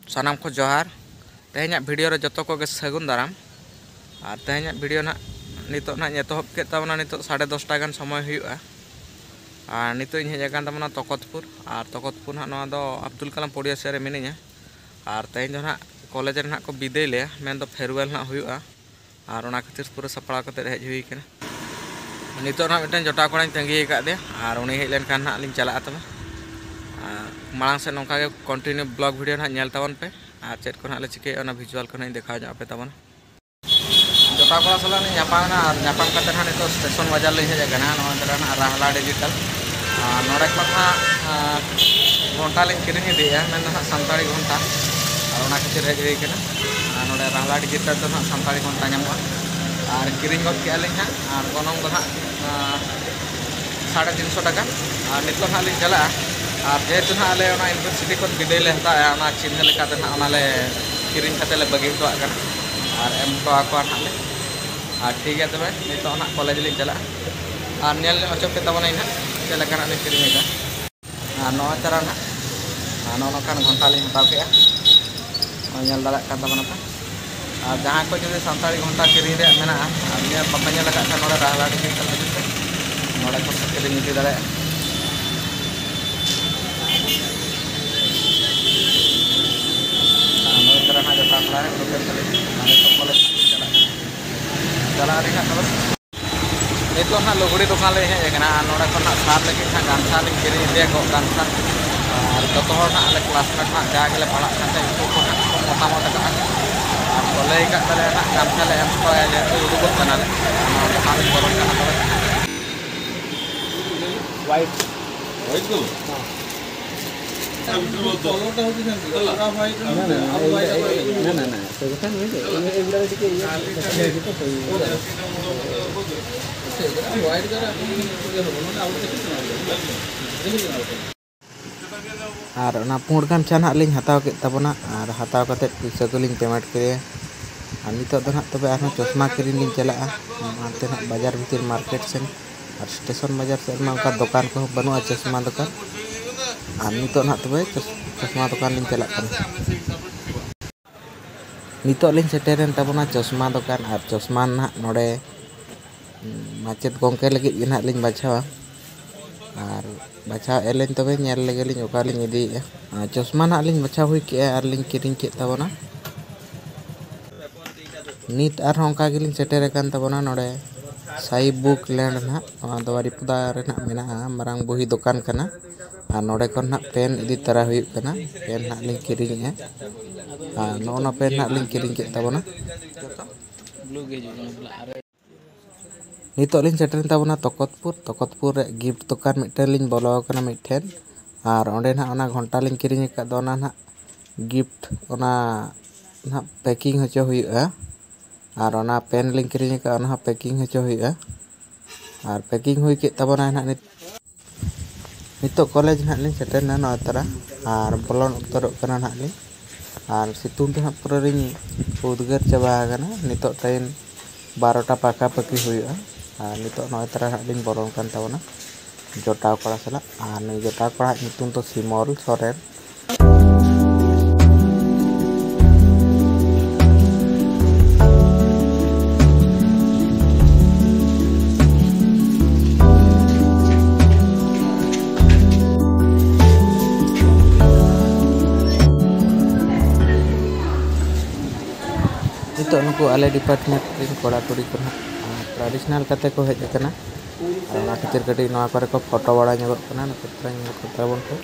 सानाम को जोहार तेहना वीडियो रे जतो को सगुन दाराम और तेहना वीडियो ना नितो ना एतहब के तबना नितो 10:30 गान समय हुआ और नितो इन हेजाकान तबना तकतपुर और तकतपुर ना नवा दो अब्दुल कलाम पोडिया से रे मिनिया और तेहन जो ना कॉलेज रे ना को विदाय ले मेन दो फेयरवेल ना हुआ और ओना खातिर पूरा सपड़ा कते हेज हुई कना नितो ना मिटन जोटा कोड़ाई तंगी का दे और उनी हेज लेन खान ना लिन चला तबे मांग से नौका कंटिन्यू ब्लॉग वीडियो ना नेल तबन पे और चेक को ना ले चिके ओना विजुअल को ना देखा जा पे तबन जोटा कोड़ा सला ने जापाना और जापान कते ना नितो स्टेशन बाजार ले हेज गना नवा तरा ना राहला डिजिटल नोडे को ना घंटा ले किरिंग दिया मेन ना संताड़ी घंटा और ओना खातिर हेज हुई कना नोडे राहला डिजिटल तो ना संताड़ी घंटा नामो और किरिंग गत के आलिन और गोनोंग दो ना 350 टाका और नितो ना लिन चला और जेहेतु ना आले यूनिवर्सिटी को विदाय ले हता चिन्ह लेकाते ना ओनाले किरिंग खाते ले बगी तो आकर और एम तो आको नाले और ठीक है तबे नितो ना कॉलेज लिन चला और नेल अचो पे तबना इना चले काना ले किरिंग एका और नो तरा ना नो कान घंटा लिन हताव के नेल दाड़ा कान तबना पे और जहां को जो संताड़ी घंटा किरिंग रे मेना और ने पपanya लगा था नोडे राहला डिजिटल हजते नोडे को किरिंग इदी दाड़ा ना जो ताकड़ा है तो कॉलेज चला रहा तब नितो ना लुगड़ी दुकान ले हेजना नोडे को ना सार लगे ना गांसा ले किरी दे को गांसा और जतो हर ना ले क्लासमेट ना जागले पढ़ा खाते इनको को ना मोटा मोटा का और कॉलेज का तले ना गांसा ले एम को जे उदुगत बना ले दुकान बोलन का तब वाइट को कलरटा होती है पूरा वाइट ना तो kan ini udah dikit ya gitu तो वाइट जरा ये हो ना आउट और ना पुंड गाम चाना लिंग हताव के तबना और हताव कते पैसा को लिंग पेमेंट करे और नितो दो ना तबे आरो चश्मा किरिन लिंग चला आते ना बाजार भीतर मार्केट से और स्टेशन बाजार से मा का दुकान को बनुआ चश्मा दुकान और नितो ना तबे चश्मा दुकान लिंग चला नितो लिंग सेटेरन तबना चश्मा दुकान और चश्मा ना नोडे माचेत गोंके लगे ना लिंग बाछावा और बाछा एलेन तबे नेल लगे लिंग ओका लिंग इदी चश्मा ना लिंग बाछा हुई के और लिंग किरिंग के तबना नित और होंका के लिंग सेटेर कान तबना नोडे साई बुक लैंड ना दो बारीपुदा रे ना मेना मारांग बुही दुकान कना और नोडे को ना पेन इदी तरा हुई कना पेन ना लिंग किरिंग है नो पेन ना लिंग किरिंग के तबना ब्लू गे जो नितो लिंग सेटेर तबना तकतपुर रे गिफ्ट दुकान मिटन लिंग बोलो कना मिठेन और ओंडे ना ओना घंटा लिंग किरिंग का दोना ना गिफ्ट ओना ना पैकिंग होचो हुआ और ओना पेन लिंग किरिंग का ओना पैकिंग होचो हुआ और पैकिंग हुई के तबना ना नितो कॉलेज ना लिंग सेटेर ना नो तरा और बोलन उत्तरो कना ना लिंग और सितुंग ते पूरा रिंग उद्गार चाबा गना नितो टाइम 12टा पाका पकी हुआ और नितो नो तरा लिंग बोलन कान तबना जोटा कोड़ा सला और नै जोटा कोड़ा नितुंग तो सिमोल सोरेन तो उनको आले डिपार्टमेंट रिन कोड़ा कुड़ी को ट्रेडिशनल कते को हेज कना और ना खातिर कटी नवा करे को फोटो बड़ा nyogok कना न पुत्रा nyogok ताबन को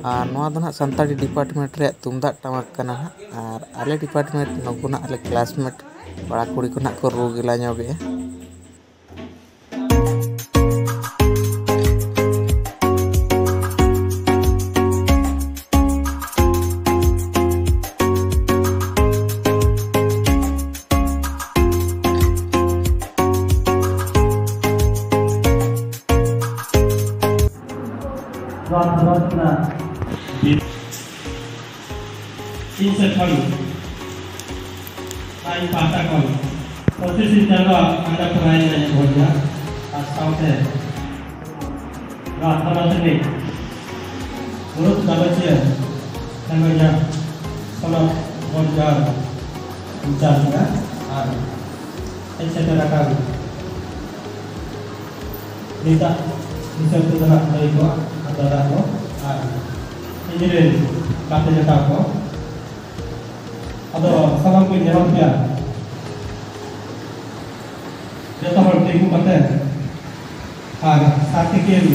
और नवा दो ना संताड़ी डिपार्टमेंट रे तुमदा टमाक कना और आले डिपार्टमेंट नकुना आले क्लासमेट बड़ा कुड़ी को ना को रू गिला ñoगे ᱤᱧ ᱥᱮᱫ ᱠᱷᱚᱱ ᱤᱧ ᱯᱟᱦᱴᱟ ᱠᱷᱚᱱ ᱯᱨᱚᱛᱤᱥᱤᱧ ᱪᱟᱸᱫᱳᱣᱟᱜ ᱟᱸᱰᱟ ᱯᱨᱟᱭ ᱤᱧ ᱵᱷᱚᱡᱟ ᱟᱨ ᱥᱟᱶᱛᱮ ᱱᱚᱣᱟ ᱛᱷᱟᱱᱟ ᱢᱩᱬᱩᱫ ᱜᱟᱞᱚᱪᱤᱭᱟᱹ ᱥᱮᱸᱜᱚᱡᱟ ᱯᱚᱱᱚᱛ ᱵᱚᱱᱡᱟᱨ ᱤᱱᱪᱟᱨᱡᱽ ᱟᱨ ᱦᱮᱡ ᱥᱮᱴᱮर ᱟᱠᱟᱱ ᱱᱤᱛᱟᱜ ᱫᱤᱥᱚᱢ ᱠᱚ ᱱᱟᱦᱟᱜ ᱞᱟᱹᱭ ᱠᱚ ᱫᱟᱫᱟ ᱠᱚ ᱟᱨ ᱤᱧᱨᱮᱱ ᱜᱟᱛᱮ ᱡᱚᱴᱟᱣ ᱠᱚ ᱟᱫᱚ ᱥᱟᱱᱟᱢ ᱠᱚ ᱧᱮᱞ ᱯᱮᱭᱟ ᱡᱚᱛᱚ ᱦᱚᱲ ᱛᱤᱸᱜᱩ ᱠᱟᱛᱮ ᱟᱨ ᱥᱟᱨᱴᱤᱠᱮᱞ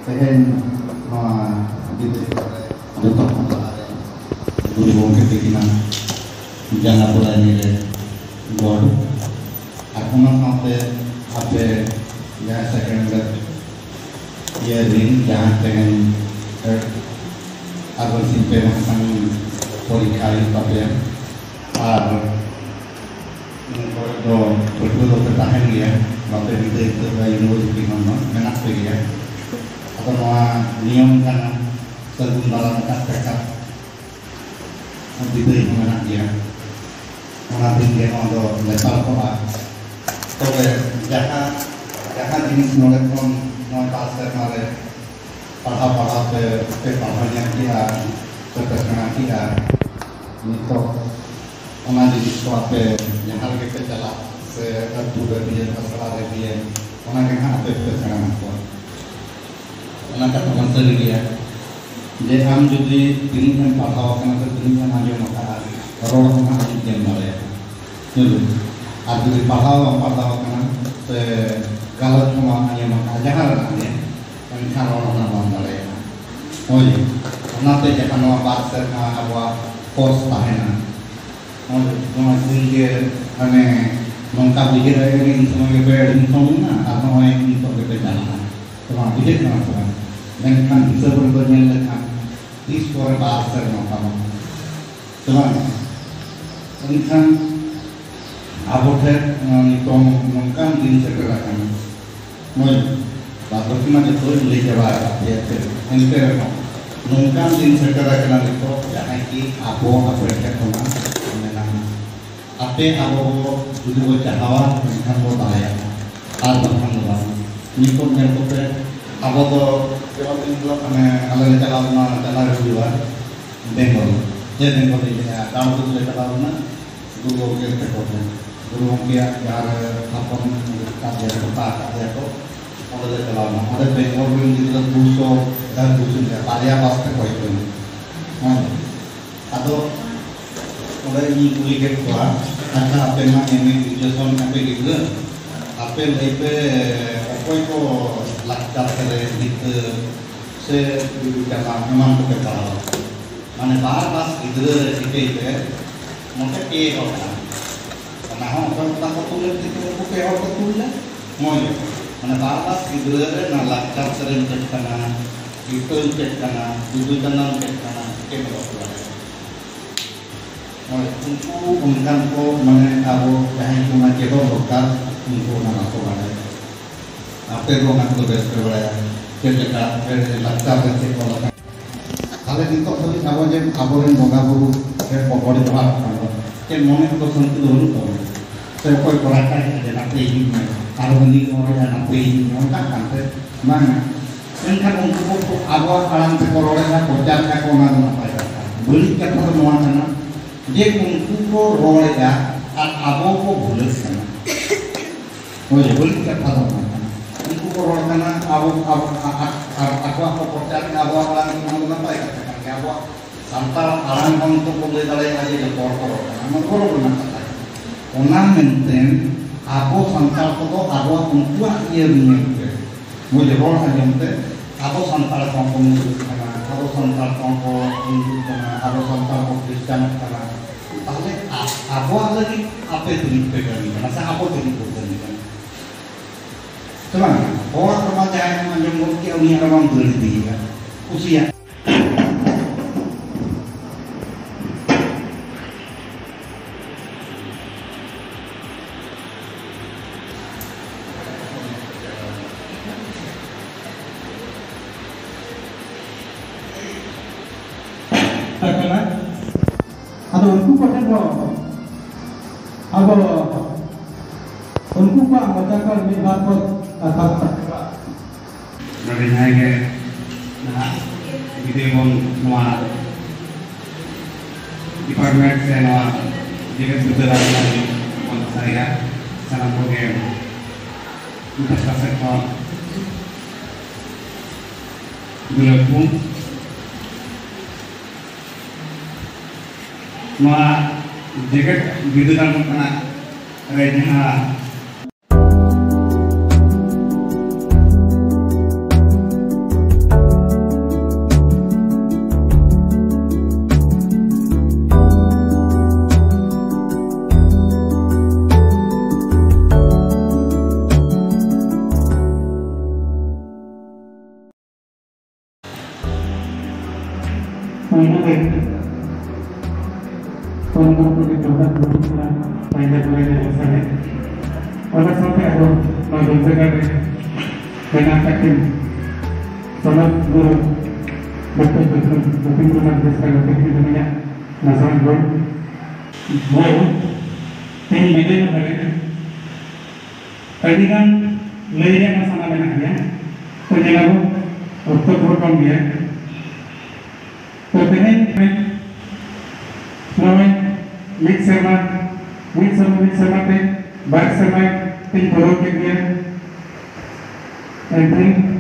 Pengen gitu betul guru gongke pikiran jangan pula ini god aku sampai apa ya second ya ring jangan pengen agar simpe masang polikai tapi ya do betul bertahan ya bapak itu university mana menak ya atau niom kan sebelum dalam kata diberi mana dia mana dia ada level apa tapi jangan jenis knowledge pun mau pasar mare parah pe pahamnya dia terkena dia itu mana di sesuatu yang harus kita jalan sesuatu dia masalah dia mana yang apa terkena apa Anak teman sendiri ya. Jadi kami jadi ini kan paham karena ini kan hanya maka orang orang hanya yang malah. Jadi, ada di paham karena kalau cuma hanya maka jangan ya. Kan kalau orang malah. Oh iya. Nanti jangan nama bahasa apa pos tahanan. Oh, cuma sendiri ane mengkap dikira ini semuanya berdua semua atau orang yang untuk berjalan. Cuma bilik mana dan kan bisa berbentuk di suara bahasa macam teman ini kan abotet itu mungkin di segerakan mau bahasa cuma itu boleh jawab ya ini kan mungkin di segerakan itu jangan ki abo abotet teman apa dulu jahawan kan mau tanya apa kan ini pun yang kita abo to kalau tinggal ala jalan luar Bengal ya Bengal ini tahun itu jalan dulu kita kota dulu kita apa kerja tempat ya to ada jalan ada Bengal ini kita buso dan buso ya area pasti kau itu atau mulai ini kuliah tua karena apa yang ini jualan apa gitu apa lepe apa itu lakar kere gitu se jamaah memang bukan kalau mana bahas itu mungkin ke orang karena orang tak betul itu bukan orang betul mau mana bahas itu na lakar sering kerana itu kerana itu tanam kerana ke orang mau untuk mengkan ko mana abo yang cuma kita lokal untuk nama ko mana apa yang orang tu best beraya kerja lakar kerja orang kalau itu tadi apa je apa yang boga bogu pokok itu apa kan mana itu sentuh dulu tu saya koi korakan ada nak pergi kalau ini orang yang nak pergi orang kan mana kan untuk awal alam sekolahnya kocar kau nak apa ya beli kat pertemuan sana dia untuk orang abo ko boleh sana oh ya beli kat pertemuan orang kana aku percaya aku orang yang apa ya katakan aku sampai orang untuk boleh dalai aja di korpor karena korpor benar kata orang maintain aku sampai aku untuk ia punya mau jawab aja nanti aku sampai kompon karena aku sampai kompon karena aku sampai Kristen karena paling abuah lagi apa itu dipegang masa apa itu dipegang teman orang remaja yang menjemput kau ni orang berhenti kan usia terkenal atau unku pakai अब उनको को बच्चा का विभाग को Narinig na bidibong mga department sa mga jenis betulan ng mga saya sa ng program untuk kasih ko gulapung mga jenis betulan ng mga rejnya Tadikan layarnya sama benarnya, terjadi untuk program dia. Terkait dengan mix sama teh, baik sama tim produk dia, entry.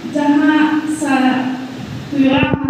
Jangan sa